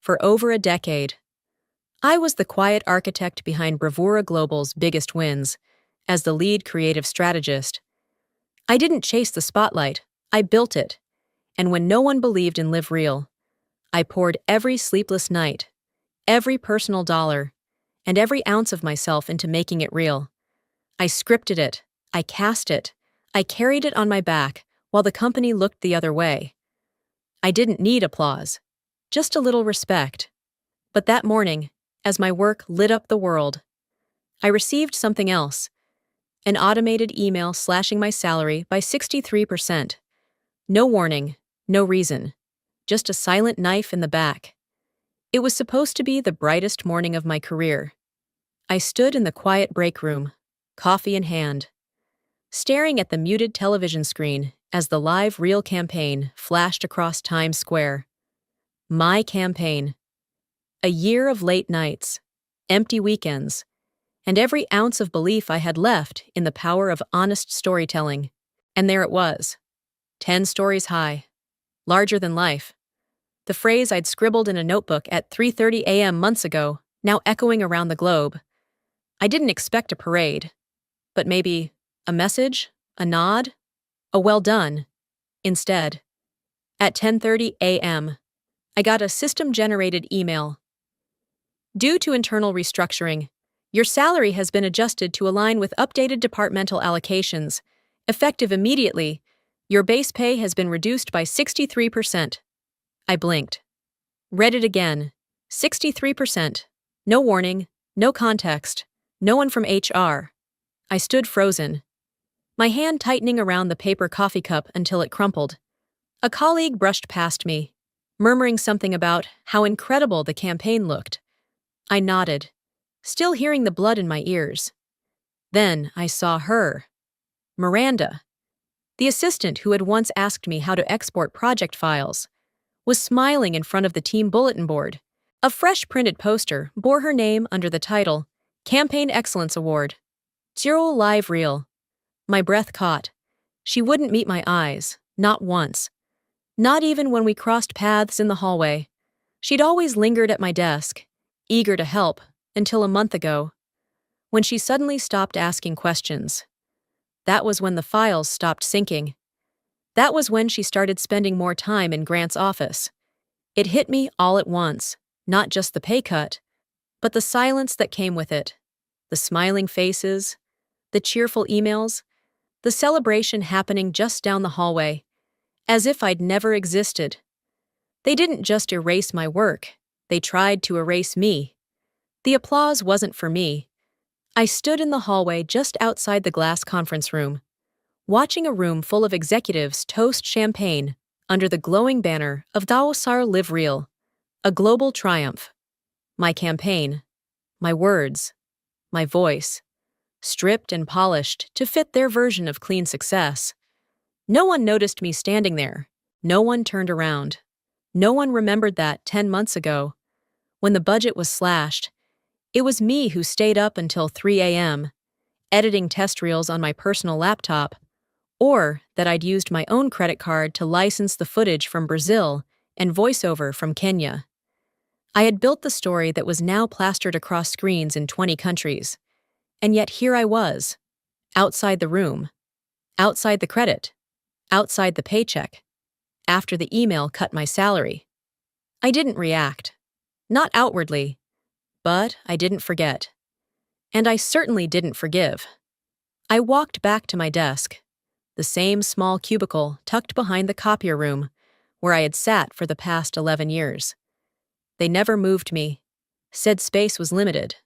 For over a decade, I was the quiet architect behind Bravura Global's biggest wins. As the lead creative strategist, I didn't chase the spotlight, I built it. And when no one believed in Live Real, I poured every sleepless night, every personal dollar, and every ounce of myself into making it real. I scripted it, I cast it, I carried it on my back while the company looked the other way. I didn't need applause, just a little respect. But that morning, as my work lit up the world, I received something else. An automated email slashing my salary by 63%. No warning, no reason. Just a silent knife in the back. It was supposed to be the brightest morning of my career. I stood in the quiet break room, coffee in hand, staring at the muted television screen as the Live Real campaign flashed across Times Square. My campaign. A year of late nights, empty weekends, and every ounce of belief I had left in the power of honest storytelling. And there it was, 10 stories high, larger than life. The phrase I'd scribbled in a notebook at 3:30 a.m. months ago, now echoing around the globe. I didn't expect a parade, but maybe a message, a nod, a well done. Instead, at 10:30 a.m., I got a system-generated email. Due to internal restructuring, your salary has been adjusted to align with updated departmental allocations. Effective immediately, your base pay has been reduced by 63%. I blinked. Read it again. 63%. No warning, no context, no one from HR. I stood frozen, my hand tightening around the paper coffee cup until it crumpled. A colleague brushed past me, murmuring something about how incredible the campaign looked. I nodded, still hearing the blood in my ears. Then I saw her. Miranda, the assistant who had once asked me how to export project files, was smiling in front of the team bulletin board. A fresh printed poster bore her name under the title, Campaign Excellence Award. Zero Live Real. My breath caught. She wouldn't meet my eyes, not once. Not even when we crossed paths in the hallway. She'd always lingered at my desk, eager to help, until a month ago, when she suddenly stopped asking questions. That was when the files stopped syncing. That was when she started spending more time in Grant's office. It hit me all at once, not just the pay cut, but the silence that came with it. The smiling faces, the cheerful emails, the celebration happening just down the hallway, as if I'd never existed. They didn't just erase my work, they tried to erase me. The applause wasn't for me. I stood in the hallway just outside the glass conference room, watching a room full of executives toast champagne under the glowing banner of Dawsar Live Real, a global triumph. My campaign, my words, my voice, stripped and polished to fit their version of clean success. No one noticed me standing there. No one turned around. No one remembered that 10 months ago, when the budget was slashed, it was me who stayed up until 3 a.m., editing test reels on my personal laptop, or that I'd used my own credit card to license the footage from Brazil and voiceover from Kenya. I had built the story that was now plastered across screens in 20 countries, and yet here I was, outside the room, outside the credit, outside the paycheck, after the email cut my salary. I didn't react, not outwardly, but I didn't forget. And I certainly didn't forgive. I walked back to my desk, the same small cubicle tucked behind the copier room where I had sat for the past 11 years. They never moved me. Said space was limited,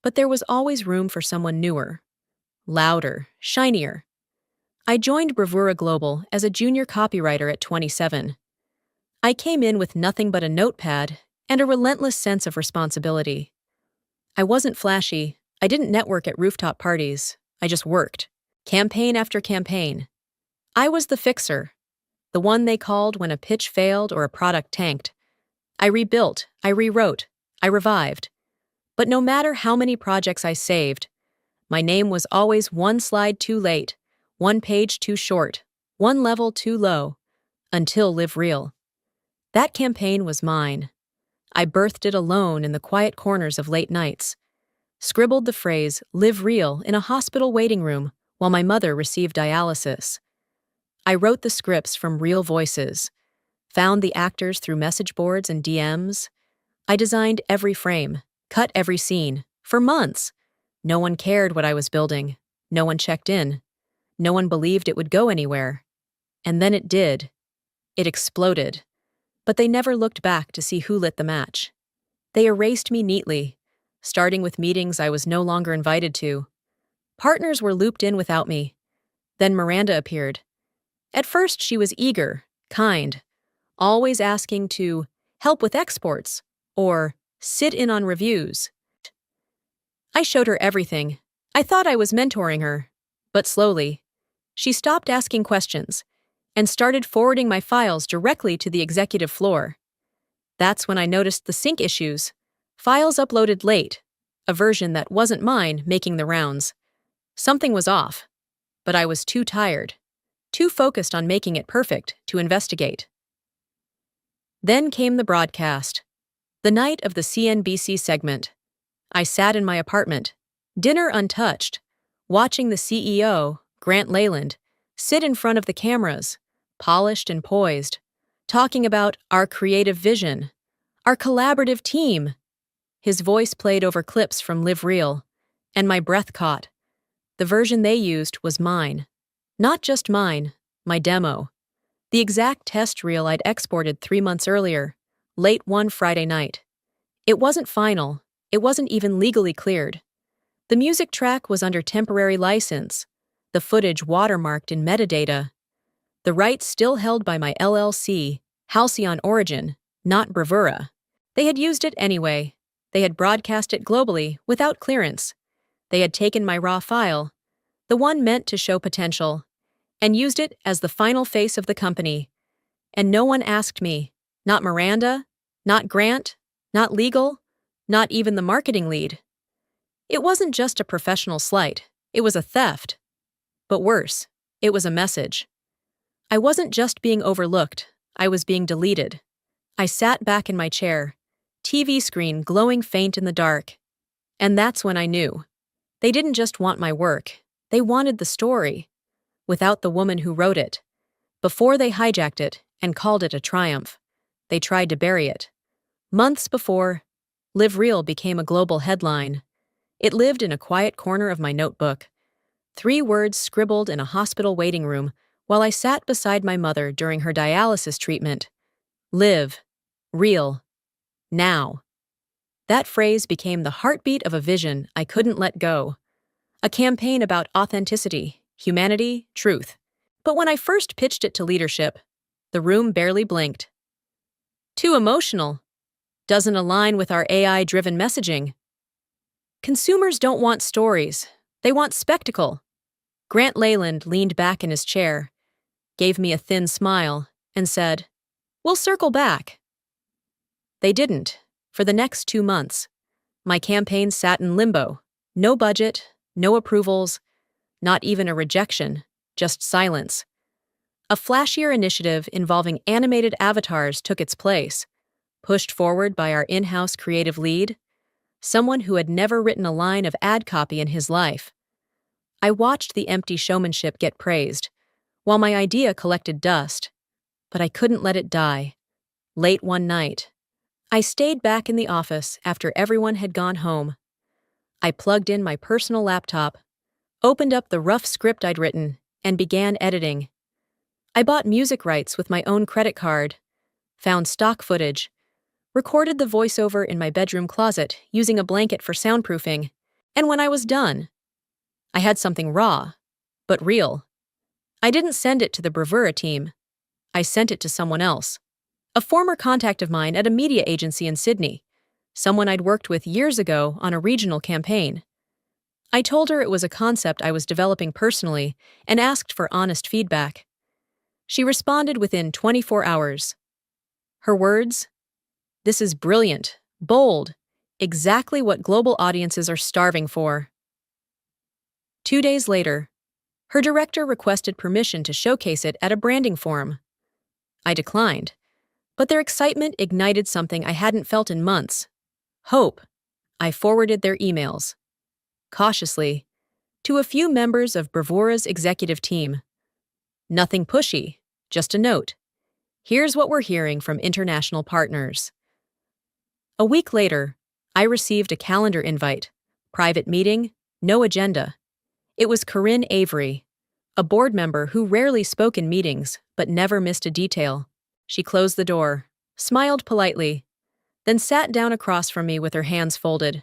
but there was always room for someone newer, louder, shinier. I joined Bravura Global as a junior copywriter at 27. I came in with nothing but a notepad and a relentless sense of responsibility. I wasn't flashy. I didn't network at rooftop parties. I just worked, campaign after campaign. I was the fixer, the one they called when a pitch failed or a product tanked. I rebuilt, I rewrote, I revived. But no matter how many projects I saved, my name was always one slide too late, one page too short, one level too low, until Live Real. That campaign was mine. I birthed it alone in the quiet corners of late nights, scribbled the phrase, "live real," in a hospital waiting room while my mother received dialysis. I wrote the scripts from real voices, found the actors through message boards and DMs. I designed every frame, cut every scene, for months. No one cared what I was building. No one checked in. No one believed it would go anywhere. And then it did. It exploded. But they never looked back to see who lit the match. They erased me neatly, starting with meetings I was no longer invited to. Partners were looped in without me. Then Miranda appeared. At first, she was eager, kind, always asking to help with exports or sit in on reviews. I showed her everything. I thought I was mentoring her. But slowly, she stopped asking questions and started forwarding my files directly to the executive floor. That's when I noticed the sync issues. Files uploaded late, a version that wasn't mine making the rounds. Something was off, but I was too tired, too focused on making it perfect to investigate. Then came the broadcast. The night of the CNBC segment. I sat in my apartment, dinner untouched, watching the CEO, Grant Leyland, sit in front of the cameras, polished and poised, talking about our creative vision, our collaborative team. His voice played over clips from Live Real, and my breath caught. The version they used was mine. Not just mine, my demo. The exact test reel I'd exported 3 months earlier, late one Friday night. It wasn't final. It wasn't even legally cleared. The music track was under temporary license, the footage watermarked in metadata. The rights still held by my LLC, Halcyon Origin, not Bravura. They had used it anyway. They had broadcast it globally without clearance. They had taken my raw file, the one meant to show potential, and used it as the final face of the company. And no one asked me, not Miranda, not Grant, not legal, not even the marketing lead. It wasn't just a professional slight, it was a theft. But worse, it was a message. I wasn't just being overlooked, I was being deleted. I sat back in my chair, TV screen glowing faint in the dark. And that's when I knew. They didn't just want my work, they wanted the story, without the woman who wrote it. Before they hijacked it and called it a triumph, they tried to bury it. Months before, Live Real became a global headline. It lived in a quiet corner of my notebook. 3 words scribbled in a hospital waiting room while I sat beside my mother during her dialysis treatment. Live. Real. Now. That phrase became the heartbeat of a vision I couldn't let go. A campaign about authenticity, humanity, truth. But when I first pitched it to leadership, the room barely blinked. Too emotional. Doesn't align with our AI-driven messaging. Consumers don't want stories. They want spectacle. Grant Leyland leaned back in his chair, gave me a thin smile, and said, "We'll circle back." They didn't. For the next 2 months, my campaign sat in limbo. No budget, no approvals, not even a rejection, just silence. A flashier initiative involving animated avatars took its place, pushed forward by our in-house creative lead, someone who had never written a line of ad copy in his life. I watched the empty showmanship get praised, while my idea collected dust, but I couldn't let it die. Late one night, I stayed back in the office after everyone had gone home. I plugged in my personal laptop, opened up the rough script I'd written, and began editing. I bought music rights with my own credit card, found stock footage, recorded the voiceover in my bedroom closet using a blanket for soundproofing, and when I was done, I had something raw, but real. I didn't send it to the Bravura team. I sent it to someone else. A former contact of mine at a media agency in Sydney, someone I'd worked with years ago on a regional campaign. I told her it was a concept I was developing personally and asked for honest feedback. She responded within 24 hours. Her words? "This is brilliant, bold, exactly what global audiences are starving for." 2 days later, her director requested permission to showcase it at a branding forum. I declined, But their excitement ignited something I hadn't felt in months. Hope. I forwarded their emails. Cautiously. To a few members of Bravura's executive team. Nothing pushy, just a note. Here's what we're hearing from international partners. A week later, I received a calendar invite. Private meeting, no agenda. It was Corinne Avery, a board member who rarely spoke in meetings but never missed a detail. She closed the door, smiled politely, then sat down across from me with her hands folded.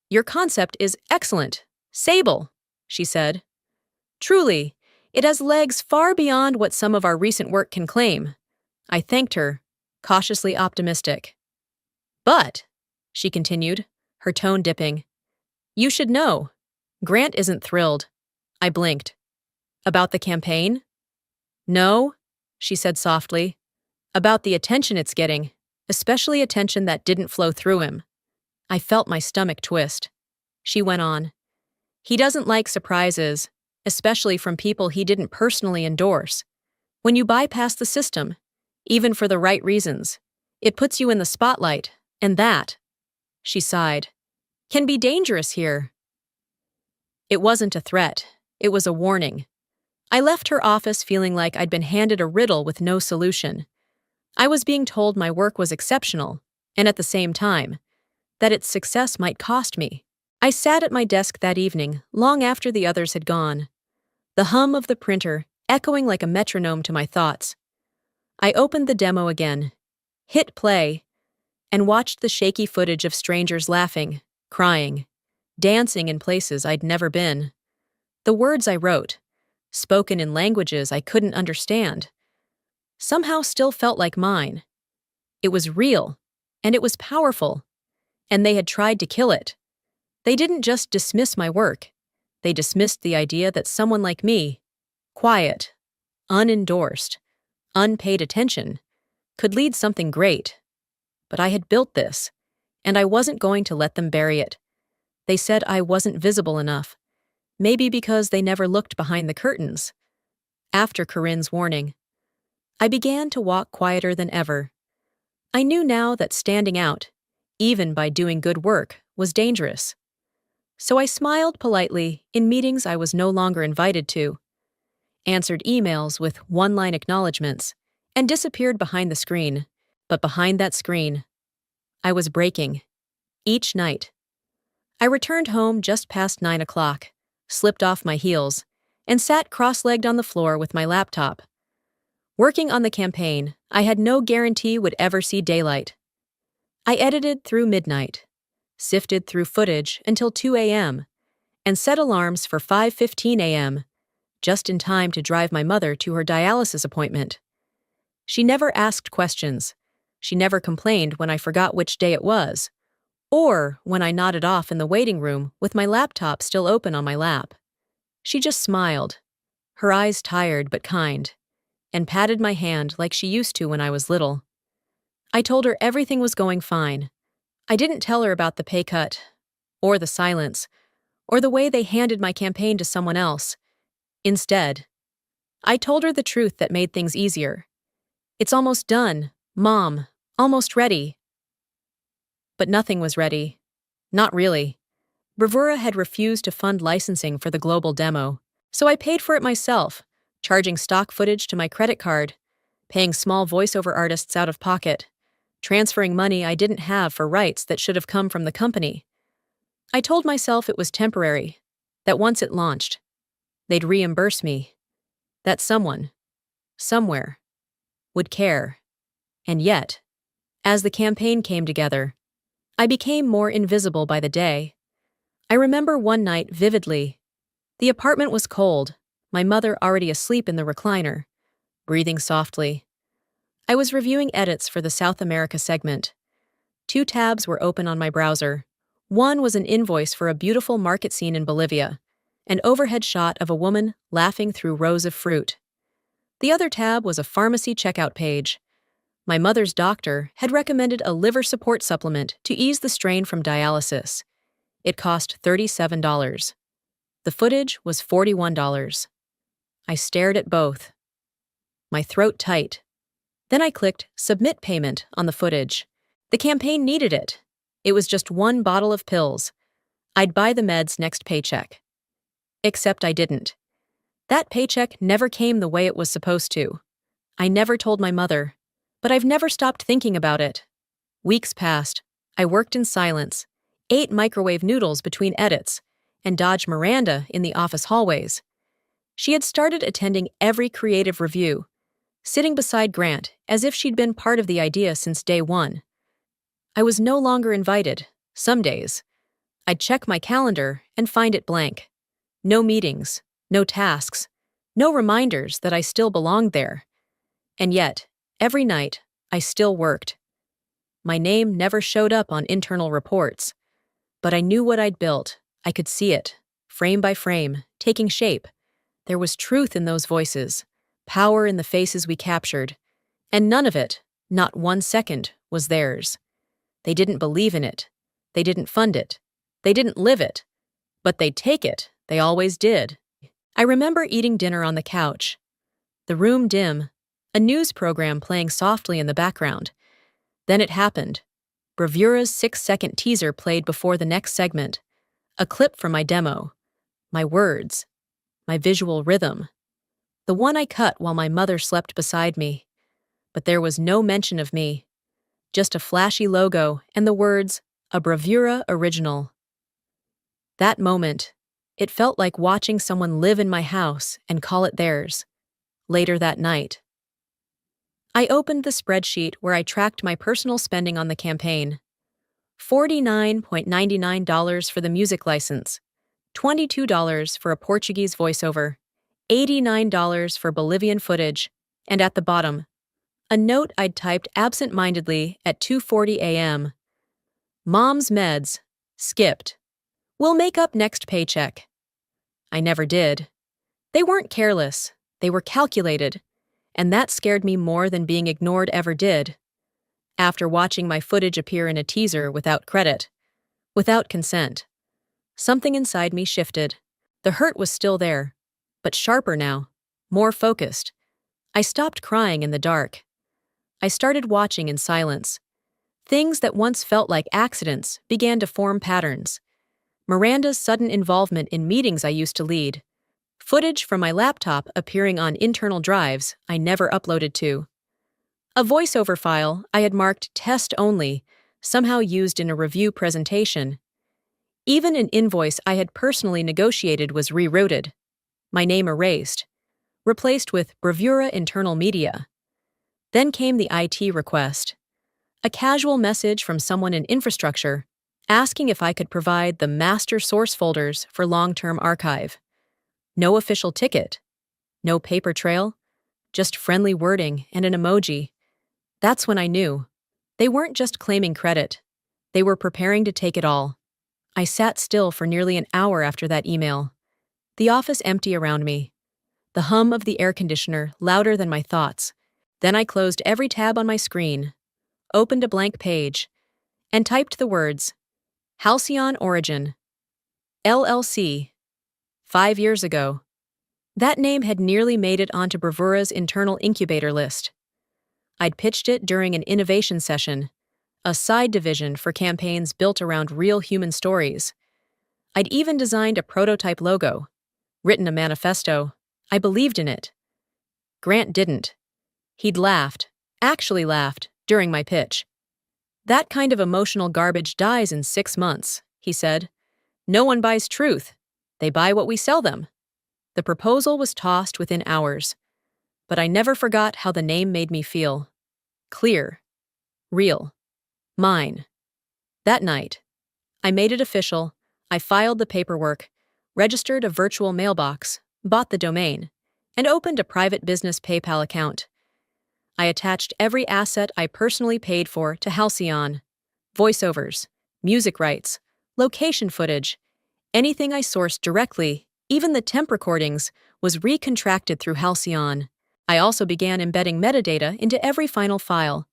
"Your concept is excellent. Sable," she said. "Truly, it has legs far beyond what some of our recent work can claim." I thanked her, cautiously optimistic. "But," she continued, her tone dipping, "you should know. Grant isn't thrilled." I blinked. "About the campaign?" "No," she said softly. "About the attention it's getting, especially attention that didn't flow through him." I felt my stomach twist. She went on. "He doesn't like surprises, especially from people he didn't personally endorse. When you bypass the system, even for the right reasons, it puts you in the spotlight, and that," she sighed, "can be dangerous here." It wasn't a threat, it was a warning. I left her office feeling like I'd been handed a riddle with no solution. I was being told my work was exceptional, and at the same time, that its success might cost me. I sat at my desk that evening, long after the others had gone, the hum of the printer echoing like a metronome to my thoughts. I opened the demo again, hit play, and watched the shaky footage of strangers laughing, crying, dancing in places I'd never been. The words I wrote, spoken in languages I couldn't understand, somehow still felt like mine. It was real, and it was powerful, and they had tried to kill it. They didn't just dismiss my work. They dismissed the idea that someone like me, quiet, unendorsed, unpaid attention, could lead something great. But I had built this, and I wasn't going to let them bury it. They said I wasn't visible enough, maybe because they never looked behind the curtains. After Corinne's warning, I began to walk quieter than ever. I knew now that standing out, even by doing good work, was dangerous. So I smiled politely in meetings I was no longer invited to, answered emails with one-line acknowledgments, and disappeared behind the screen. But behind that screen, I was breaking. Each night. I returned home just past 9 o'clock, slipped off my heels, and sat cross-legged on the floor with my laptop. Working on the campaign, I had no guarantee would ever see daylight. I edited through midnight, sifted through footage until 2 a.m., and set alarms for 5:15 a.m., just in time to drive my mother to her dialysis appointment. She never asked questions. She never complained when I forgot which day it was, or when I nodded off in the waiting room with my laptop still open on my lap. She just smiled, her eyes tired but kind, and patted my hand like she used to when I was little. I told her everything was going fine. I didn't tell her about the pay cut, or the silence, or the way they handed my campaign to someone else. Instead, I told her the truth that made things easier. "It's almost done, Mom, almost ready." But nothing was ready. Not really. Bravura had refused to fund licensing for the global demo, so I paid for it myself, charging stock footage to my credit card, paying small voiceover artists out of pocket, transferring money I didn't have for rights that should have come from the company. I told myself it was temporary, that once it launched, they'd reimburse me, that someone, somewhere, would care. And yet, as the campaign came together, I became more invisible by the day. I remember one night vividly. The apartment was cold, my mother already asleep in the recliner, breathing softly. I was reviewing edits for the South America segment. 2 tabs were open on my browser. One was an invoice for a beautiful market scene in Bolivia, an overhead shot of a woman laughing through rows of fruit. The other tab was a pharmacy checkout page. My mother's doctor had recommended a liver support supplement to ease the strain from dialysis. It cost $37. The footage was $41. I stared at both, my throat tight, Then I clicked Submit Payment on the footage. The campaign needed it. It was just one bottle of pills. I'd buy the meds next paycheck. Except I didn't. That paycheck never came the way it was supposed to. I never told my mother, but I've never stopped thinking about it. Weeks passed. I worked in silence, ate microwave noodles between edits, and dodged Miranda in the office hallways. She had started attending every creative review, sitting beside Grant as if she'd been part of the idea since day one. I was no longer invited. Some days, I'd check my calendar and find it blank. No meetings, no tasks, no reminders that I still belonged there. And yet, every night, I still worked. My name never showed up on internal reports, but I knew what I'd built. I could see it, frame by frame, taking shape. There was truth in those voices, power in the faces we captured, and none of it, not 1 second, was theirs. They didn't believe in it. They didn't fund it. They didn't live it. But they'd take it. They always did. I remember eating dinner on the couch. The room dim, a news program playing softly in the background. Then it happened. Bravura's 6-second teaser played before the next segment. A clip from my demo. My words. My visual rhythm. The one I cut while my mother slept beside me. But there was no mention of me. Just a flashy logo and the words, "A Bravura Original." That moment, it felt like watching someone live in my house and call it theirs. Later that night, I opened the spreadsheet where I tracked my personal spending on the campaign. $49.99 for the music license, $22 for a Portuguese voiceover, $89 for Bolivian footage, and at the bottom, a note I'd typed absent-mindedly at 2:40 a.m. Mom's meds. Skipped. We'll make up next paycheck. I never did. They weren't careless. They were calculated. And that scared me more than being ignored ever did. After watching my footage appear in a teaser without credit, without consent, something inside me shifted. The hurt was still there, but sharper now, more focused. I stopped crying in the dark. I started watching in silence. Things that once felt like accidents began to form patterns. Miranda's sudden involvement in meetings I used to lead. Footage from my laptop appearing on internal drives I never uploaded to. A voiceover file I had marked test only, somehow used in a review presentation. Even an invoice I had personally negotiated was rerouted. My name erased, replaced with Bravura Internal Media. Then came the IT request. A casual message from someone in infrastructure asking if I could provide the master source folders for long-term archive. No official ticket. No paper trail. Just friendly wording and an emoji. That's when I knew. They weren't just claiming credit. They were preparing to take it all. I sat still for nearly an hour after that email. The office empty around me. The hum of the air conditioner louder than my thoughts. Then I closed every tab on my screen, opened a blank page, and typed the words, Halcyon Origin, LLC. 5 years ago. That name had nearly made it onto Bravura's internal incubator list. I'd pitched it during an innovation session, a side division for campaigns built around real human stories. I'd even designed a prototype logo, written a manifesto. I believed in it. Grant didn't. He'd laughed, actually laughed, during my pitch. That kind of emotional garbage dies in 6 months, he said. No one buys truth. They buy what we sell them. The proposal was tossed within hours, but I never forgot how the name made me feel. Clear. Real. Mine. That night, I made it official. I filed the paperwork, registered a virtual mailbox, bought the domain, and opened a private business PayPal account. I attached every asset I personally paid for to Halcyon. Voiceovers, music rights, location footage, anything I sourced directly, even the temp recordings, was recontracted through Halcyon. I also began embedding metadata into every final file.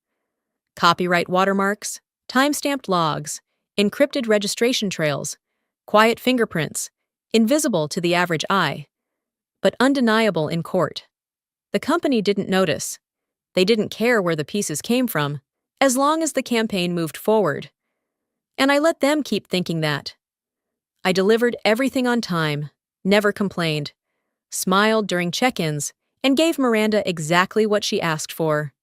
Copyright watermarks, timestamped logs, encrypted registration trails, quiet fingerprints, invisible to the average eye, but undeniable in court. The company didn't notice. They didn't care where the pieces came from, as long as the campaign moved forward. And I let them keep thinking that. I delivered everything on time, never complained, smiled during check-ins, and gave Miranda exactly what she asked for.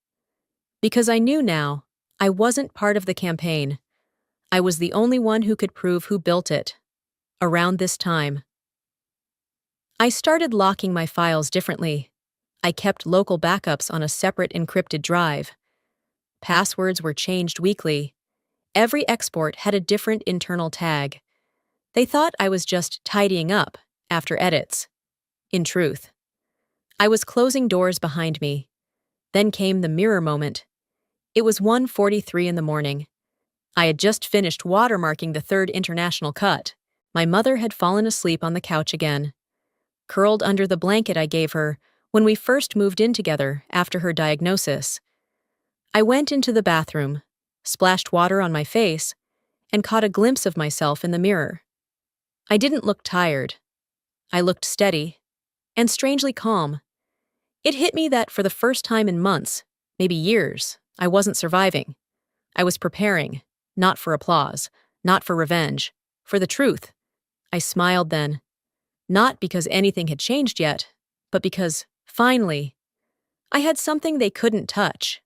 Because I knew now, I wasn't part of the campaign. I was the only one who could prove who built it. Around this time, I started locking my files differently. I kept local backups on a separate encrypted drive. Passwords were changed weekly. Every export had a different internal tag. They thought I was just tidying up after edits. In truth, I was closing doors behind me. Then came the mirror moment. It was 1:43 in the morning. I had just finished watermarking the third international cut. My mother had fallen asleep on the couch again, curled under the blanket I gave her when we first moved in together after her diagnosis. I went into the bathroom, splashed water on my face, and caught a glimpse of myself in the mirror. I didn't look tired. I looked steady and strangely calm. It hit me that for the first time in months, maybe years, I wasn't surviving. I was preparing, not for applause, not for revenge, for the truth. I smiled then, not because anything had changed yet, but because, finally, I had something they couldn't touch.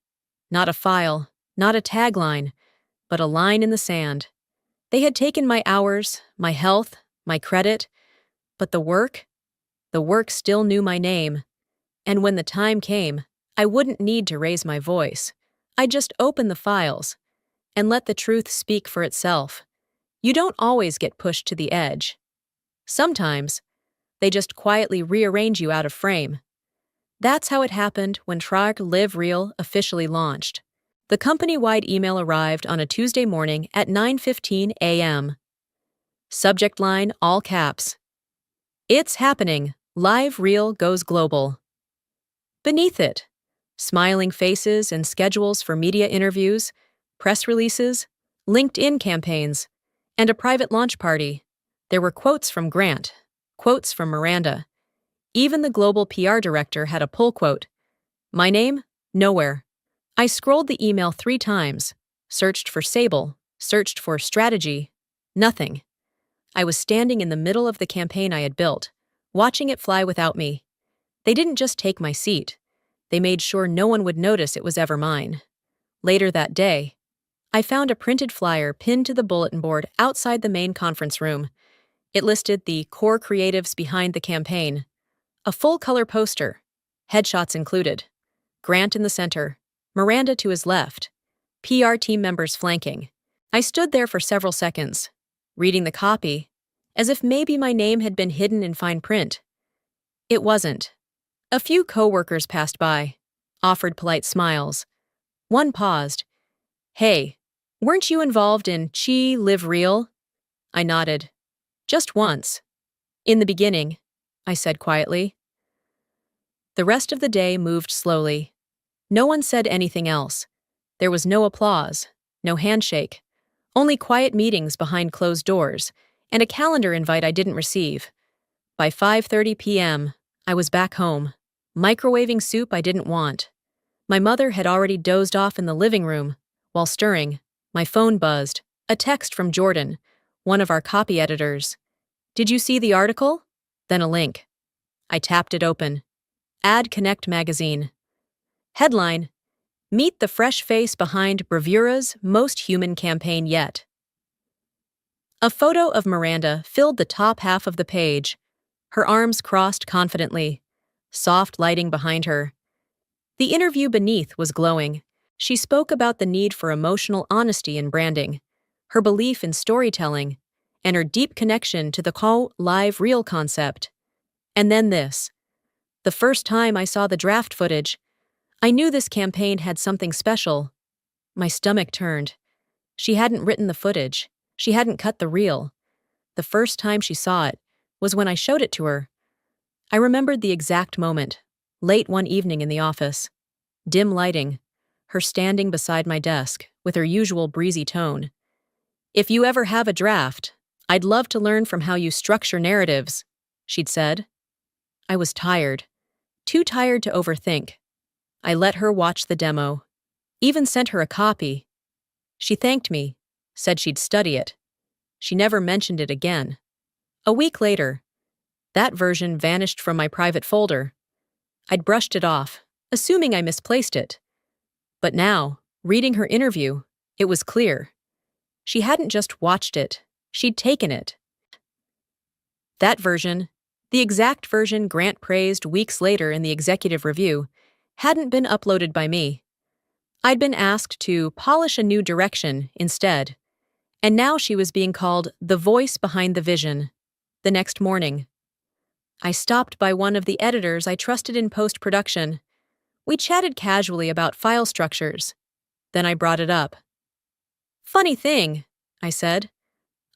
Not a file, not a tagline, but a line in the sand. They had taken my hours, my health, my credit, but the work still knew my name. And when the time came, I wouldn't need to raise my voice. I'd just open the files and let the truth speak for itself. You don't always get pushed to the edge. Sometimes, they just quietly rearrange you out of frame. That's how it happened when Try Live Real officially launched. The company-wide email arrived on a Tuesday morning at 9:15 a.m. Subject line, all caps. It's happening. Live Real goes global. Beneath it, smiling faces and schedules for media interviews, press releases, LinkedIn campaigns, and a private launch party. There were quotes from Grant, quotes from Miranda. Even the global PR director had a pull quote. My name? Nowhere. I scrolled the email 3 times, searched for Sable, searched for strategy. Nothing. I was standing in the middle of the campaign I had built, watching it fly without me. They didn't just take my seat. They made sure no one would notice it was ever mine. Later that day, I found a printed flyer pinned to the bulletin board outside the main conference room. It listed the core creatives behind the campaign. A full-color poster, headshots included. Grant in the center, Miranda to his left, PR team members flanking. I stood there for several seconds, reading the copy, as if maybe my name had been hidden in fine print. It wasn't. A few co-workers passed by, offered polite smiles. One paused. Hey, weren't you involved in Chi Live Real? I nodded. Just once. In the beginning, I said quietly. The rest of the day moved slowly. No one said anything else. There was no applause, no handshake, only quiet meetings behind closed doors, and a calendar invite I didn't receive. By 5:30 p.m., I was back home, microwaving soup I didn't want. My mother had already dozed off in the living room. While stirring, my phone buzzed. A text from Jordan, one of our copy editors. Did you see the article? Then a link. I tapped it open. Ad Connect magazine. Headline: Meet the fresh face behind Bravura's most human campaign yet. A photo of Miranda filled the top half of the page, her arms crossed confidently, soft lighting behind her. The interview beneath was glowing. She spoke about the need for emotional honesty in branding, her belief in storytelling, and her deep connection to the Live Real concept. And then this. The first time I saw the draft footage, I knew this campaign had something special. My stomach turned. She hadn't written the footage. She hadn't cut the reel. The first time she saw it was when I showed it to her. I remembered the exact moment, late one evening in the office. Dim lighting, her standing beside my desk with her usual breezy tone. If you ever have a draft, I'd love to learn from how you structure narratives, she'd said. I was tired, too tired to overthink. I let her watch the demo, even sent her a copy. She thanked me, said she'd study it. She never mentioned it again. A week later, that version vanished from my private folder. I'd brushed it off, assuming I misplaced it. But now, reading her interview, it was clear. She hadn't just watched it, she'd taken it. That version, the exact version Grant praised weeks later in the executive review, hadn't been uploaded by me. I'd been asked to polish a new direction instead, and now she was being called the voice behind the vision. The next morning, I stopped by one of the editors I trusted in post-production. We chatted casually about file structures. Then I brought it up. "Funny thing," I said.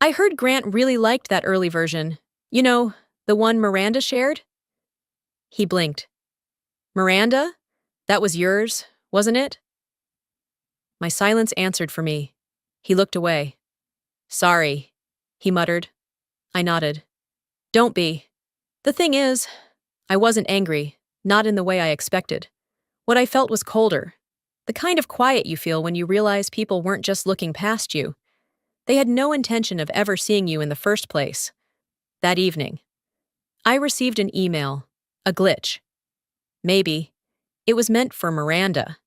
"I heard Grant really liked that early version. You know, the one Miranda shared?" He blinked. "Miranda? That was yours, wasn't it?" My silence answered for me. He looked away. "Sorry," he muttered. I nodded. "Don't be. The thing is, I wasn't angry, not in the way I expected. What I felt was colder. The kind of quiet you feel when you realize people weren't just looking past you. They had no intention of ever seeing you in the first place. That evening, I received an email, a glitch. Maybe it was meant for Miranda.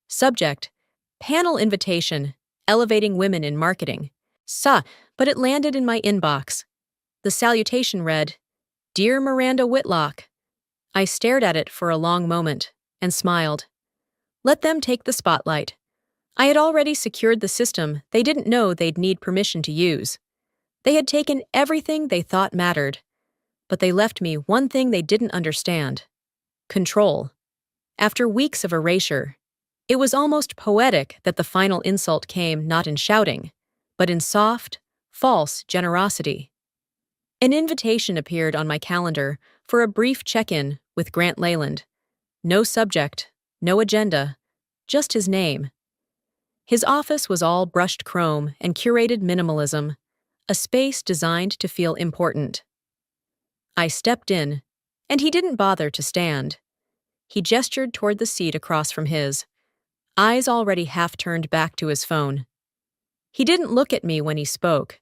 Subject: Panel invitation, elevating women in marketing. But it landed in my inbox. The salutation read, "Dear Miranda Whitlock." I stared at it for a long moment and smiled. Let them take the spotlight. I had already secured the system they didn't know they'd need permission to use. They had taken everything they thought mattered, but they left me one thing they didn't understand: control. After weeks of erasure, it was almost poetic that the final insult came not in shouting, but in soft, false generosity. An invitation appeared on my calendar for a brief check-in with Grant Leyland. No subject, no agenda, just his name. His office was all brushed chrome and curated minimalism, a space designed to feel important. I stepped in, and he didn't bother to stand. He gestured toward the seat across from his, eyes already half turned back to his phone. He didn't look at me when he spoke.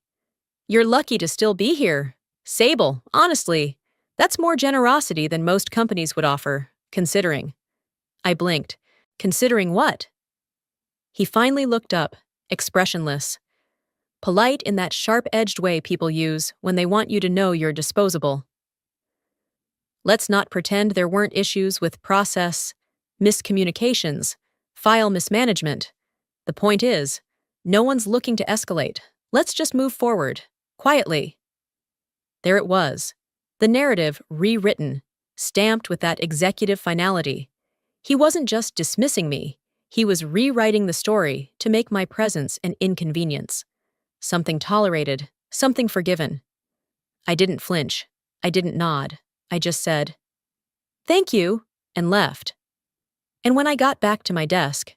"You're lucky to still be here. Sable, honestly. That's more generosity than most companies would offer, considering." I blinked. "Considering what?" He finally looked up, expressionless. Polite in that sharp-edged way people use when they want you to know you're disposable. "Let's not pretend there weren't issues with process, miscommunications, file mismanagement. The point is, no one's looking to escalate. Let's just move forward, quietly." There it was, the narrative rewritten, stamped with that executive finality. He wasn't just dismissing me, he was rewriting the story to make my presence an inconvenience. Something tolerated, something forgiven. I didn't flinch, I didn't nod, I just said, "Thank you," and left. And when I got back to my desk,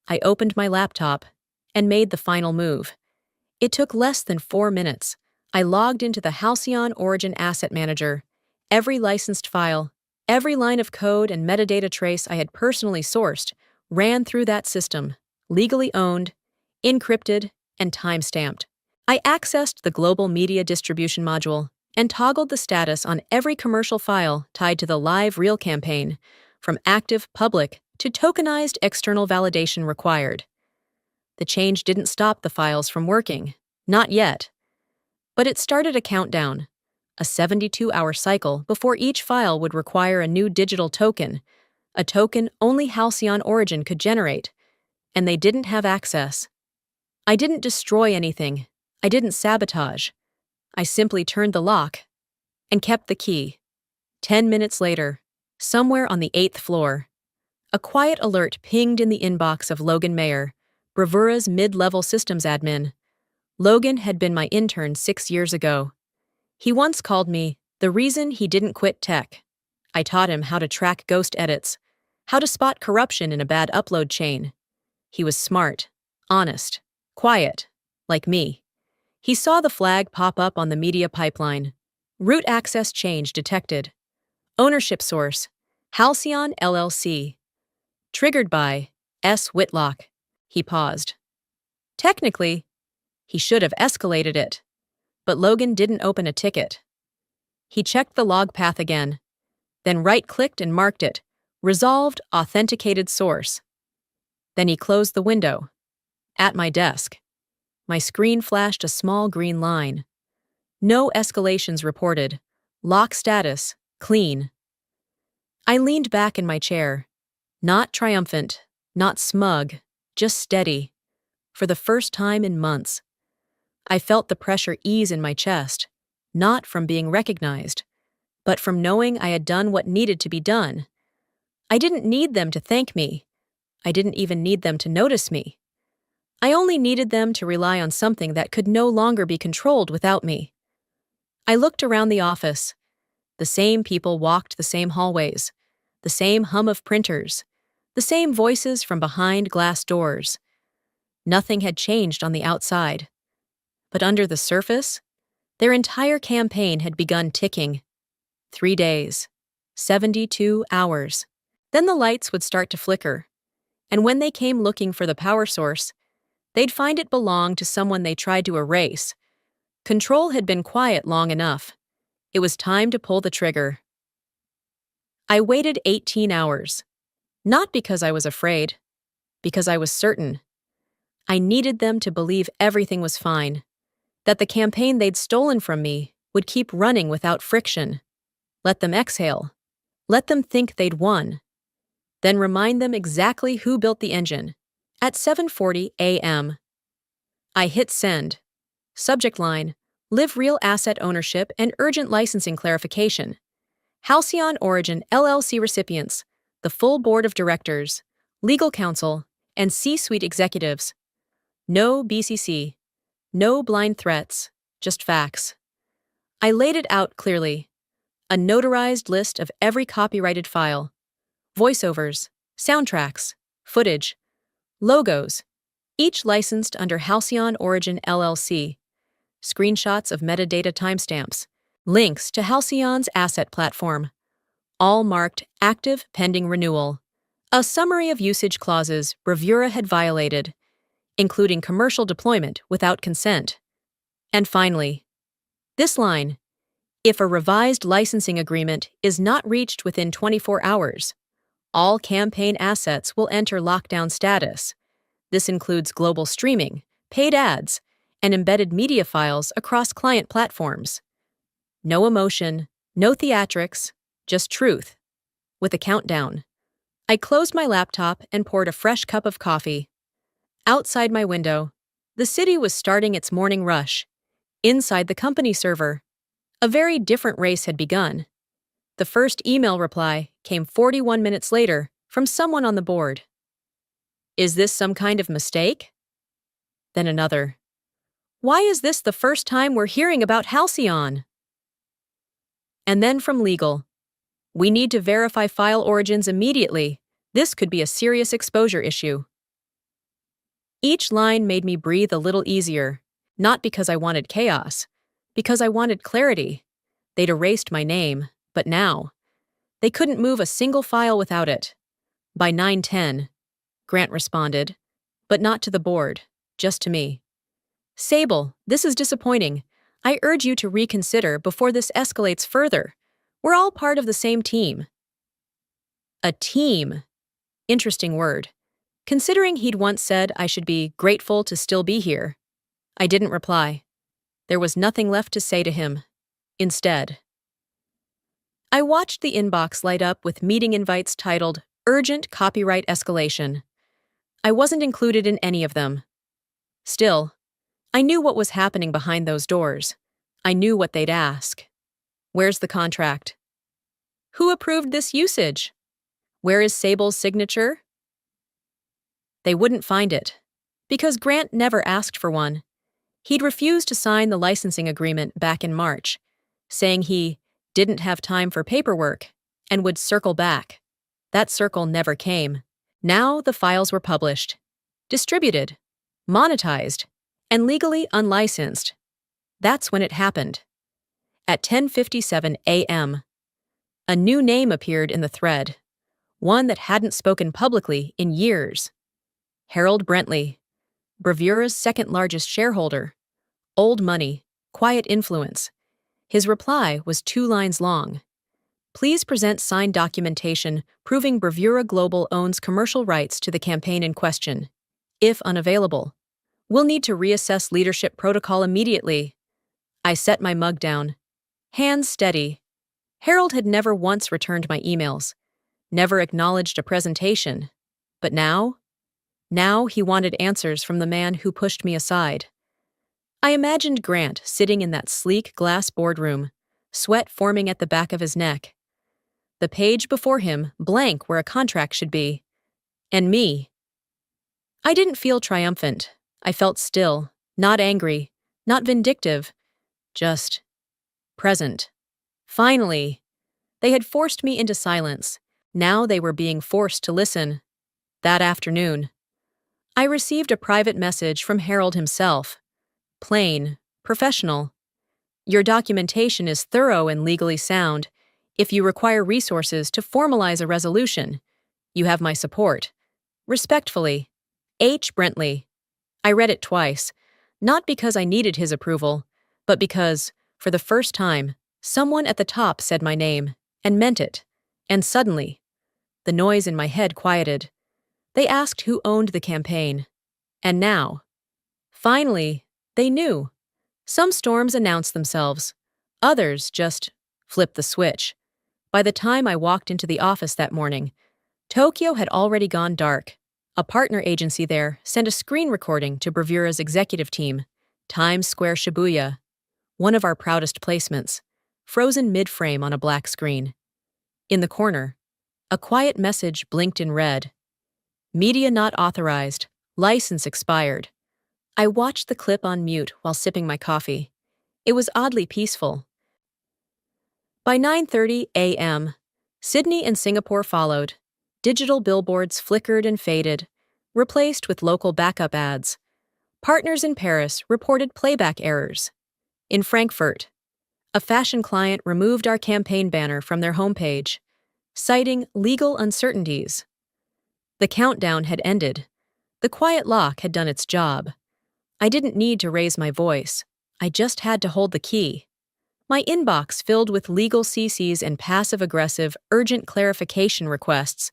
I opened my laptop and made the final move. It took less than 4 minutes. I logged into the Halcyon Origin Asset Manager. Every licensed file, every line of code and metadata trace I had personally sourced ran through that system, legally owned, encrypted, and time-stamped. I accessed the global media distribution module and toggled the status on every commercial file tied to the live Reel campaign, from active public to tokenized external validation required. The change didn't stop the files from working, not yet. But it started a countdown, a 72-hour cycle before each file would require a new digital token, a token only Halcyon Origin could generate, and they didn't have access. I didn't destroy anything. I didn't sabotage. I simply turned the lock and kept the key. 10 minutes later, somewhere on the 8th floor, a quiet alert pinged in the inbox of Logan Mayer, Bravura's mid-level systems admin. Logan had been my intern 6 years ago. He once called me the reason he didn't quit tech. I taught him how to track ghost edits, how to spot corruption in a bad upload chain. He was smart, honest, quiet, like me. He saw the flag pop up on the media pipeline. Root access change detected. Ownership source: Halcyon LLC. Triggered by S. Whitlock. He paused. Technically, he should have escalated it, but Logan didn't open a ticket. He checked the log path again, then right-clicked and marked it, Resolved Authenticated Source. Then he closed the window. At my desk, my screen flashed a small green line. No escalations reported. Lock status, clean. I leaned back in my chair. Not triumphant, not smug, just steady. For the first time in months, I felt the pressure ease in my chest, not from being recognized, but from knowing I had done what needed to be done. I didn't need them to thank me. I didn't even need them to notice me. I only needed them to rely on something that could no longer be controlled without me. I looked around the office. The same people walked the same hallways, the same hum of printers, the same voices from behind glass doors. Nothing had changed on the outside. But under the surface, their entire campaign had begun ticking. 3 days, 72 hours. Then the lights would start to flicker, and when they came looking for the power source, they'd find it belonged to someone they tried to erase. Control had been quiet long enough. It was time to pull the trigger. I waited 18 hours. Not because I was afraid, because I was certain. I needed them to believe everything was fine, that the campaign they'd stolen from me would keep running without friction. Let them exhale. Let them think they'd won. Then remind them exactly who built the engine. At 7:40 a.m. I hit send. Subject line, Live Real Asset Ownership and Urgent Licensing Clarification. Halcyon Origin LLC recipients, the full board of directors, legal counsel, and C-suite executives. No BCC. No blind threats, just facts. I laid it out clearly. A notarized list of every copyrighted file. Voiceovers, soundtracks, footage, logos, each licensed under Halcyon Origin LLC. Screenshots of metadata timestamps, links to Halcyon's asset platform, all marked active pending renewal. A summary of usage clauses Bravura had violated, including commercial deployment without consent. And finally, this line, if a revised licensing agreement is not reached within 24 hours, all campaign assets will enter lockdown status. This includes global streaming, paid ads, and embedded media files across client platforms. No emotion, no theatrics, just truth. With a countdown, I closed my laptop and poured a fresh cup of coffee. Outside my window, the city was starting its morning rush. Inside the company server, a very different race had begun. The first email reply came 41 minutes later from someone on the board. Is this some kind of mistake? Then another. Why is this the first time we're hearing about Halcyon? And then from legal. We need to verify file origins immediately. This could be a serious exposure issue. Each line made me breathe a little easier, not because I wanted chaos, because I wanted clarity. They'd erased my name, but now, they couldn't move a single file without it. By 9:10, Grant responded, but not to the board, just to me. Sable, this is disappointing. I urge you to reconsider before this escalates further. We're all part of the same team. A team. Interesting word. Considering he'd once said I should be grateful to still be here. I didn't reply. There was nothing left to say to him. Instead, I watched the inbox light up with meeting invites titled Urgent Copyright Escalation. I wasn't included in any of them. Still, I knew what was happening behind those doors. I knew what they'd ask. Where's the contract? Who approved this usage? Where is Sable's signature? They wouldn't find it, because Grant never asked for one. He'd refused to sign the licensing agreement back in March, saying he didn't have time for paperwork and would circle back. That circle never came. Now the files were published, distributed, monetized, and legally unlicensed. That's when it happened. At 10:57 a.m., a new name appeared in the thread. one that hadn't spoken publicly in years. Harold Brentley, Bravura's second-largest shareholder. Old money, quiet influence. His reply was 2 lines long. Please present signed documentation proving Bravura Global owns commercial rights to the campaign in question. If unavailable, we'll need to reassess leadership protocol immediately. I set my mug down. Hands steady. Harold had never once returned my emails, never acknowledged a presentation. But now he wanted answers from the man who pushed me aside. I imagined Grant sitting in that sleek glass boardroom, sweat forming at the back of his neck. The page before him blank where a contract should be. And me. I didn't feel triumphant. I felt still, not angry, not vindictive, just present. Finally, they had forced me into silence. Now they were being forced to listen. That afternoon, I received a private message from Harold himself. Plain, professional. Your documentation is thorough and legally sound. If you require resources to formalize a resolution, you have my support. Respectfully, H. Brentley. I read it twice, not because I needed his approval, but because, for the first time, someone at the top said my name, and meant it. And suddenly, the noise in my head quieted. They asked who owned the campaign. And now, finally, they knew. Some storms announced themselves. Others just flipped the switch. By the time I walked into the office that morning, Tokyo had already gone dark. A partner agency there sent a screen recording to Bravura's executive team, Times Square Shibuya, one of our proudest placements, frozen mid-frame on a black screen. In the corner, a quiet message blinked in red. Media not authorized. License expired. I watched the clip on mute while sipping my coffee. It was oddly peaceful. By 9:30 a.m., Sydney and Singapore followed. Digital billboards flickered and faded, replaced with local backup ads. Partners in Paris reported playback errors. In Frankfurt, a fashion client removed our campaign banner from their homepage, citing legal uncertainties. The countdown had ended. The quiet lock had done its job. I didn't need to raise my voice. I just had to hold the key. My inbox filled with legal CCs and passive-aggressive, urgent clarification requests.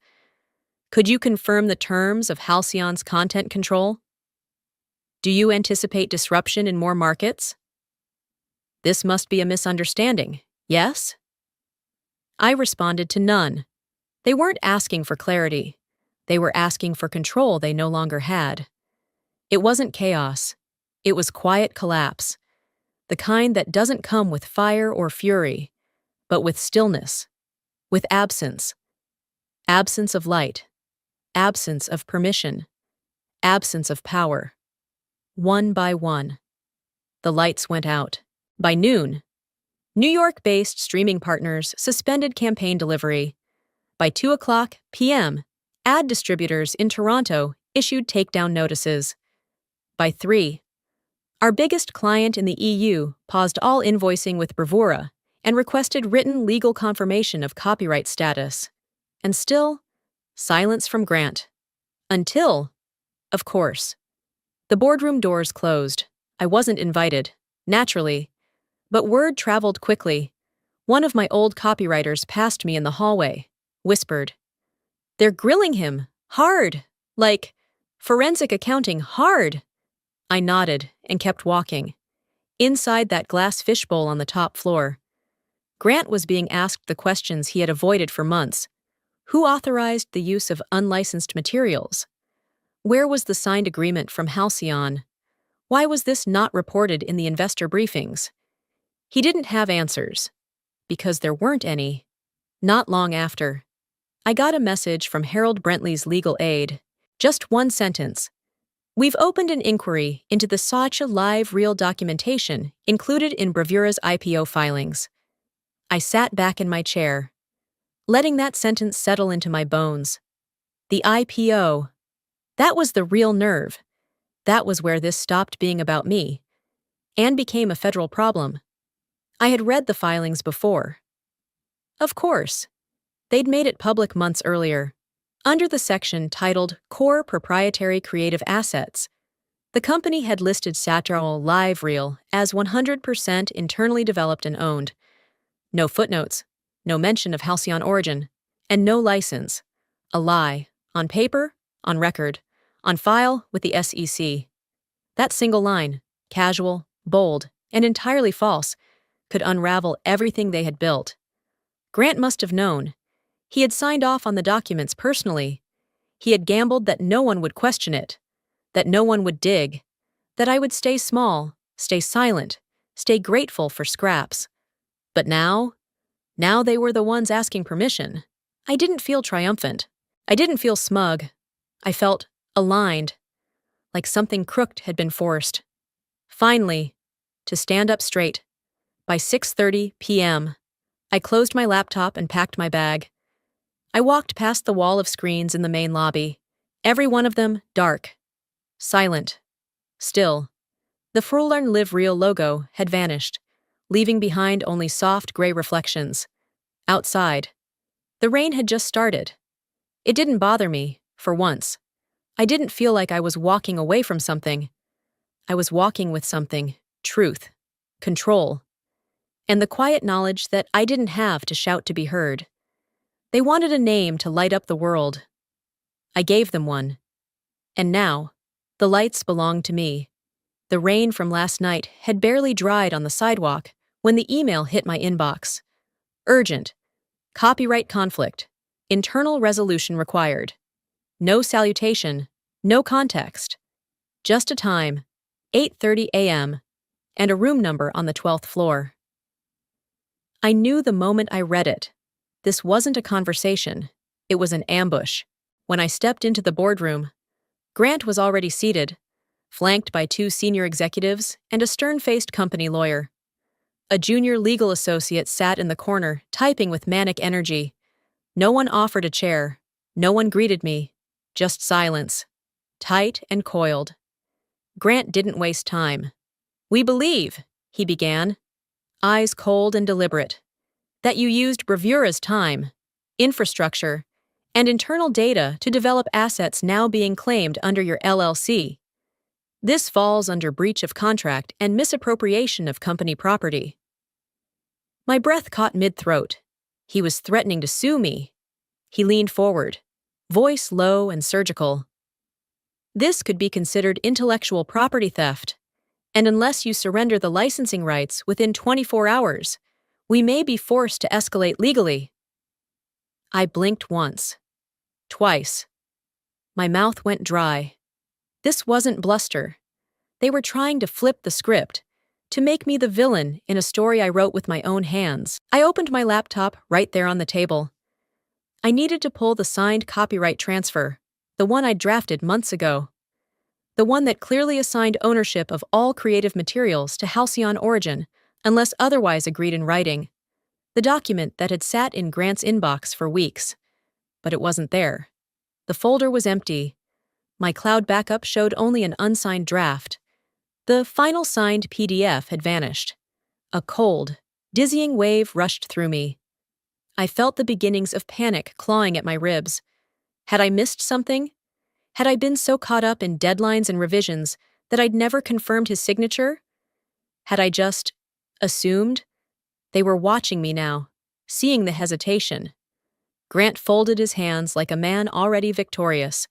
Could you confirm the terms of Halcyon's content control? Do you anticipate disruption in more markets? This must be a misunderstanding, yes? I responded to none. They weren't asking for clarity. They were asking for control they no longer had. It wasn't chaos. It was quiet collapse, the kind that doesn't come with fire or fury, but with stillness, with absence. Absence of light, absence of permission, absence of power. One by one, the lights went out. By noon, New York-based streaming partners suspended campaign delivery. By 2:00 p.m., ad distributors in Toronto issued takedown notices. By 3, our biggest client in the EU paused all invoicing with Bravura and requested written legal confirmation of copyright status. And still, silence from Grant. Until, of course, the boardroom doors closed. I wasn't invited, naturally, but word traveled quickly. One of my old copywriters passed me in the hallway, whispered, "They're grilling him, hard, like forensic accounting, hard." I nodded and kept walking. Inside that glass fishbowl on the top floor, Grant was being asked the questions he had avoided for months. Who authorized the use of unlicensed materials? Where was the signed agreement from Halcyon? Why was this not reported in the investor briefings? He didn't have answers, because there weren't any. Not long after, I got a message from Harold Brentley's legal aid. Just one sentence. We've opened an inquiry into the such a live real documentation included in Bravura's IPO filings. I sat back in my chair, letting that sentence settle into my bones. The IPO. That was the real nerve. That was where this stopped being about me and became a federal problem. I had read the filings before. Of course. They'd made it public months earlier. Under the section titled Core Proprietary Creative Assets, the company had listed Satirical Live Reel as 100% internally developed and owned. No footnotes, no mention of halcyon origin, and no license. A lie. On paper, on record, on file with the SEC. That single line, casual, bold, and entirely false, could unravel everything they had built. Grant must have known. He had signed off on the documents personally. He had gambled that no one would question it, that no one would dig, that I would stay small, stay silent, stay grateful for scraps. But now they were the ones asking permission. I didn't feel triumphant. I didn't feel smug. I felt aligned, like something crooked had been forced. Finally, to stand up straight. By 6:30 p.m., I closed my laptop and packed my bag. I walked past the wall of screens in the main lobby, every one of them dark, silent, still. The Forlorn Live Real logo had vanished, leaving behind only soft gray reflections. Outside, the rain had just started. It didn't bother me, for once. I didn't feel like I was walking away from something. I was walking with something, truth, control, and the quiet knowledge that I didn't have to shout to be heard. They wanted a name to light up the world. I gave them one. And now, the lights belonged to me. The rain from last night had barely dried on the sidewalk when the email hit my inbox. Urgent. Copyright conflict. Internal resolution required. No salutation, no context. Just a time, 8:30 a.m., and a room number on the 12th floor. I knew the moment I read it. This wasn't a conversation. It was an ambush. When I stepped into the boardroom, Grant was already seated, flanked by 2 senior executives and a stern-faced company lawyer. A junior legal associate sat in the corner, typing with manic energy. No one offered a chair. No one greeted me. Just silence. Tight and coiled. Grant didn't waste time. "We believe," he began, eyes cold and deliberate, "that you used Bravura's time, infrastructure, and internal data to develop assets now being claimed under your LLC. This falls under breach of contract and misappropriation of company property." My breath caught mid-throat. He was threatening to sue me. He leaned forward, voice low and surgical. "This could be considered intellectual property theft, and unless you surrender the licensing rights within 24 hours, we may be forced to escalate legally." I blinked once. Twice. My mouth went dry. This wasn't bluster. They were trying to flip the script, to make me the villain in a story I wrote with my own hands. I opened my laptop right there on the table. I needed to pull the signed copyright transfer, the one I'd drafted months ago. The one that clearly assigned ownership of all creative materials to Halcyon Origin, unless otherwise agreed in writing. The document that had sat in Grant's inbox for weeks. But it wasn't there. The folder was empty. My cloud backup showed only an unsigned draft. The final signed PDF had vanished. A cold, dizzying wave rushed through me. I felt the beginnings of panic clawing at my ribs. Had I missed something? Had I been so caught up in deadlines and revisions that I'd never confirmed his signature? Had I just assumed? They were watching me now, seeing the hesitation. Grant folded his hands like a man already victorious.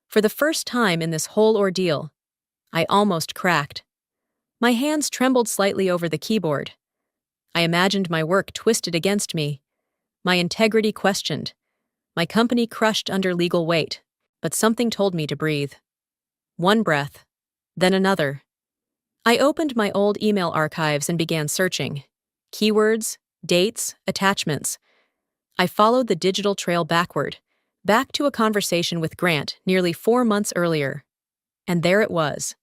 For the first time in this whole ordeal, I almost cracked. My hands trembled slightly over the keyboard. I imagined my work twisted against me, my integrity questioned, my company crushed under legal weight, but something told me to breathe. One breath, then another. I opened my old email archives and began searching. Keywords, dates, attachments. I followed the digital trail backward, back to a conversation with Grant nearly 4 months earlier. And there it was.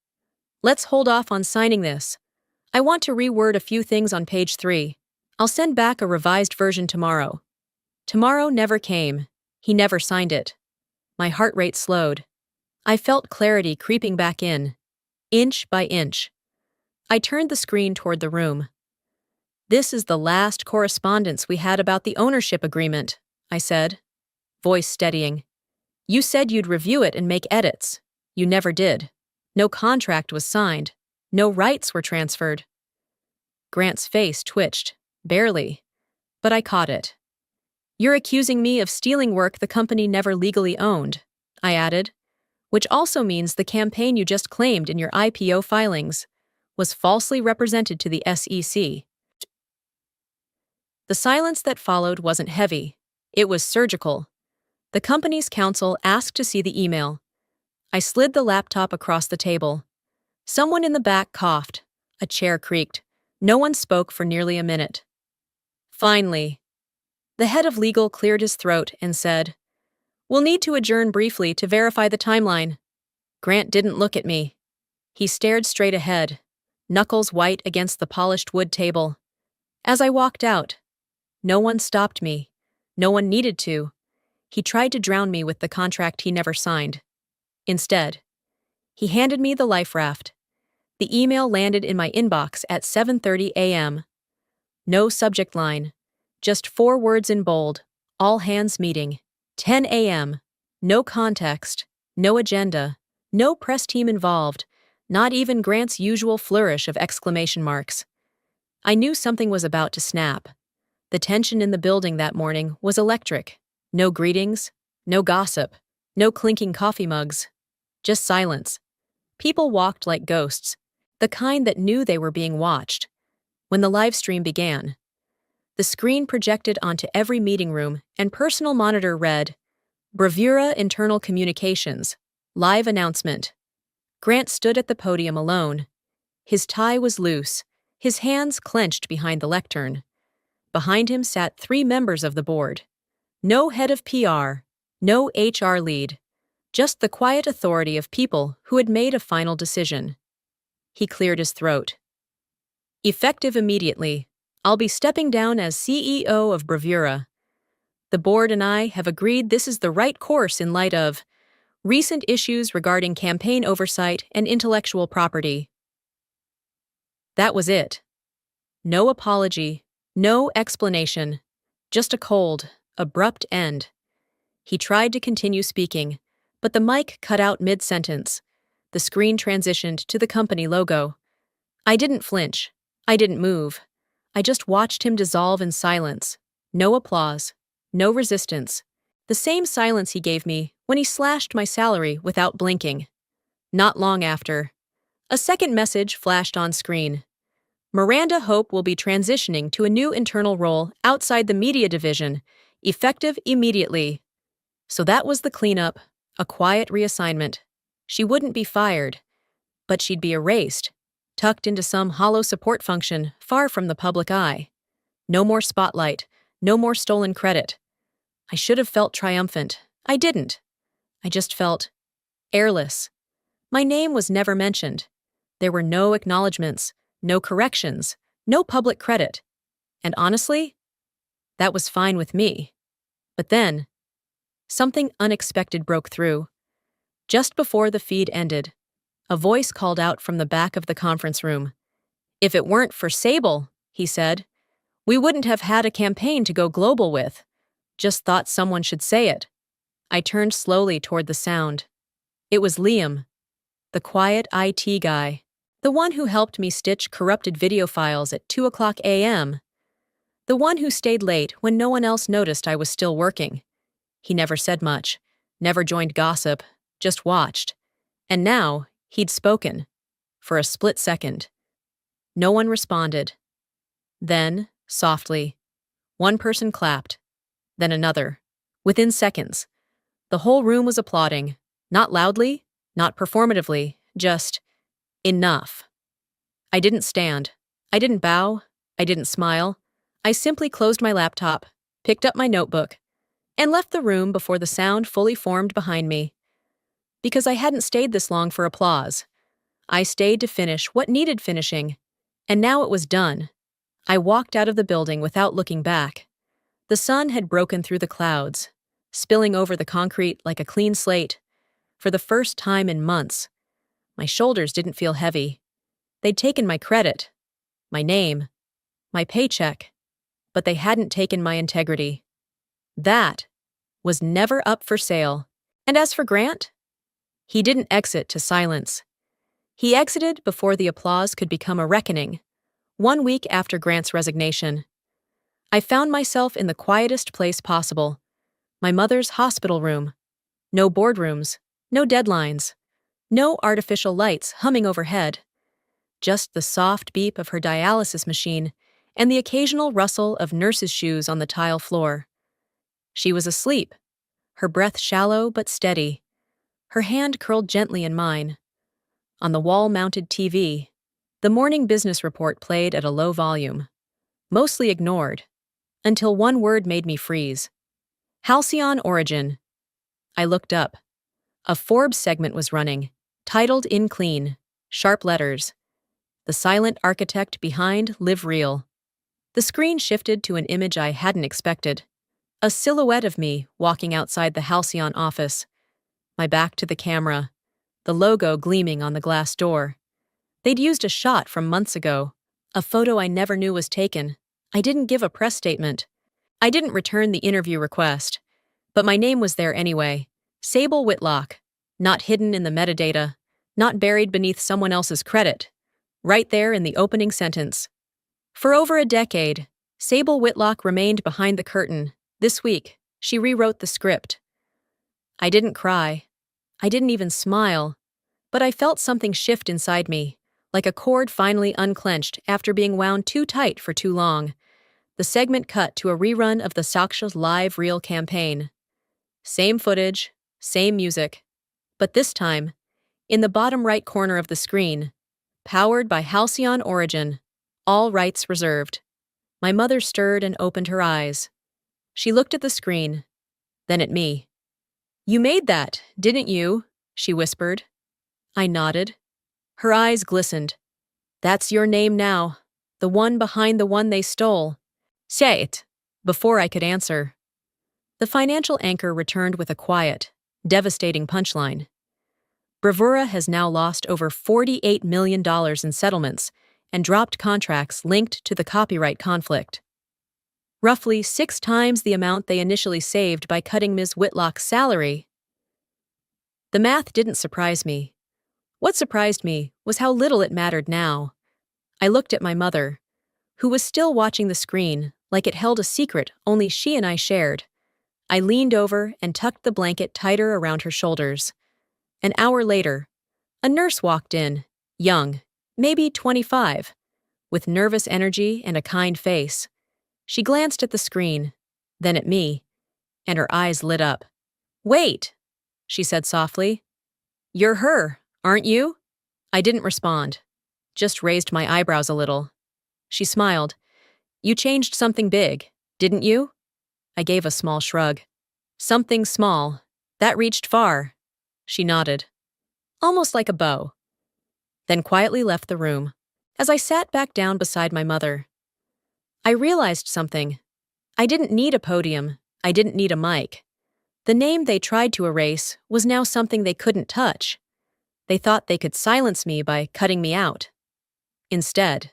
"Let's hold off on signing this. I want to reword a few things on page 3. I'll send back a revised version tomorrow." Tomorrow never came. He never signed it. My heart rate slowed. I felt clarity creeping back in, inch by inch. I turned the screen toward the room. "This is the last correspondence we had about the ownership agreement," I said, voice steadying. You said you'd review it and make edits. You never did. No contract was signed. No rights were transferred. Grant's face twitched, barely, but I caught it. You're accusing me of stealing work the company never legally owned, I added, which also means the campaign you just claimed in your IPO filings was falsely represented to the SEC. The silence that followed wasn't heavy. It was surgical. The company's counsel asked to see the email. I slid the laptop across the table. Someone in the back coughed. A chair creaked. No one spoke for nearly a minute. Finally, the head of legal cleared his throat and said, "We'll need to adjourn briefly to verify the timeline." Grant didn't look at me. He stared straight ahead, knuckles white against the polished wood table. As I walked out, no one stopped me. No one needed to. He tried to drown me with the contract he never signed. Instead, he handed me the life raft. The email landed in my inbox at 7:30 a.m. No subject line, just 4 words in bold, all hands meeting, 10 a.m., no context, no agenda, no press team involved, not even Grant's usual flourish of exclamation marks. I knew something was about to snap. The tension in the building that morning was electric. No greetings, no gossip, no clinking coffee mugs, just silence. People walked like ghosts, the kind that knew they were being watched. When the live stream began, the screen projected onto every meeting room and personal monitor read, "Bravura Internal Communications, Live Announcement." Grant stood at the podium alone. His tie was loose, his hands clenched behind the lectern. Behind him sat 3 members of the board. No head of PR, no HR lead, just the quiet authority of people who had made a final decision. He cleared his throat. "Effective immediately, I'll be stepping down as CEO of Bravura. The board and I have agreed this is the right course in light of recent issues regarding campaign oversight and intellectual property." That was it. No apology, no explanation, just a cold, abrupt end. He tried to continue speaking, but the mic cut out mid-sentence. The screen transitioned to the company logo. I didn't flinch. I didn't move. I just watched him dissolve in silence. No applause. No resistance. The same silence he gave me when he slashed my salary without blinking. Not long after, a second message flashed on screen. Miranda Hope will be transitioning to a new internal role outside the media division, effective immediately. So that was the cleanup, a quiet reassignment. She wouldn't be fired, but she'd be erased, tucked into some hollow support function far from the public eye. No more spotlight, no more stolen credit. I should have felt triumphant. I didn't. I just felt airless. My name was never mentioned. There were no acknowledgments, no corrections, no public credit. And honestly, that was fine with me. But then, something unexpected broke through. Just before the feed ended, a voice called out from the back of the conference room. "If it weren't for Sable," he said, "we wouldn't have had a campaign to go global with. Just thought someone should say it." I turned slowly toward the sound. It was Liam, the quiet IT guy, the one who helped me stitch corrupted video files at 2 a.m., the one who stayed late when no one else noticed I was still working. He never said much, never joined gossip, just watched. And now, he'd spoken. For a split second. No one responded. Then, softly, one person clapped. Then another. Within seconds, the whole room was applauding. Not loudly, not performatively, just enough. I didn't stand. I didn't bow. I didn't smile. I simply closed my laptop, picked up my notebook, and left the room before the sound fully formed behind me. Because I hadn't stayed this long for applause. I stayed to finish what needed finishing, and now it was done. I walked out of the building without looking back. The sun had broken through the clouds, spilling over the concrete like a clean slate. For the first time in months, my shoulders didn't feel heavy. They'd taken my credit, my name, my paycheck, but they hadn't taken my integrity. That was never up for sale. And as for Grant, he didn't exit to silence. He exited before the applause could become a reckoning. 1 week after Grant's resignation, I found myself in the quietest place possible, my mother's hospital room. No boardrooms, no deadlines, no artificial lights humming overhead, just the soft beep of her dialysis machine and the occasional rustle of nurses' shoes on the tile floor. She was asleep, her breath shallow but steady, her hand curled gently in mine. On the wall-mounted TV, the morning business report played at a low volume, mostly ignored, until one word made me freeze. Halcyon Origin. I looked up. A Forbes segment was running, titled in clean, sharp letters, "The Silent Architect Behind Live Real." The screen shifted to an image I hadn't expected. A silhouette of me walking outside the Halcyon office, my back to the camera, the logo gleaming on the glass door. They'd used a shot from months ago, a photo I never knew was taken. I didn't give a press statement. I didn't return the interview request. But my name was there anyway. Sable Whitlock. Not hidden in the metadata, not buried beneath someone else's credit. Right there in the opening sentence. For over a decade, Sable Whitlock remained behind the curtain. This week, she rewrote the script. I didn't cry. I didn't even smile. But I felt something shift inside me, like a cord finally unclenched after being wound too tight for too long. The segment cut to a rerun of the Saksha's live reel campaign. Same footage, same music. But this time, in the bottom right corner of the screen, powered by Halcyon Origin, all rights reserved. My mother stirred and opened her eyes. She looked at the screen, then at me. "You made that, didn't you?" she whispered. I nodded. Her eyes glistened. "That's your name now, the one behind the one they stole. Say it." Before I could answer, the financial anchor returned with a quiet, devastating punchline. Bravura has now lost over $48 million in settlements and dropped contracts linked to the copyright conflict. Roughly 6 times the amount they initially saved by cutting Ms. Whitlock's salary. The math didn't surprise me. What surprised me was how little it mattered now. I looked at my mother, who was still watching the screen like it held a secret only she and I shared. I leaned over and tucked the blanket tighter around her shoulders. An hour later, a nurse walked in, young, maybe 25, with nervous energy and a kind face. She glanced at the screen, then at me, and her eyes lit up. "Wait," she said softly. "You're her, aren't you?" I didn't respond, just raised my eyebrows a little. She smiled. "You changed something big, didn't you?" I gave a small shrug. "Something small. That reached far." She nodded, almost like a bow, then quietly left the room. As I sat back down beside my mother, I realized something. I didn't need a podium. I didn't need a mic. The name they tried to erase was now something they couldn't touch. They thought they could silence me by cutting me out. Instead,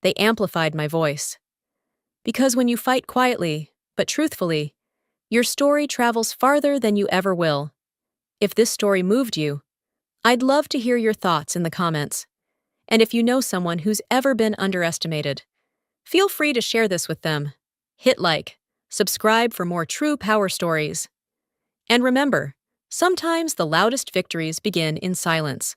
they amplified my voice. Because when you fight quietly, but truthfully, your story travels farther than you ever will. If this story moved you, I'd love to hear your thoughts in the comments. And if you know someone who's ever been underestimated, feel free to share this with them. Hit like, subscribe for more true power stories. And remember, sometimes the loudest victories begin in silence.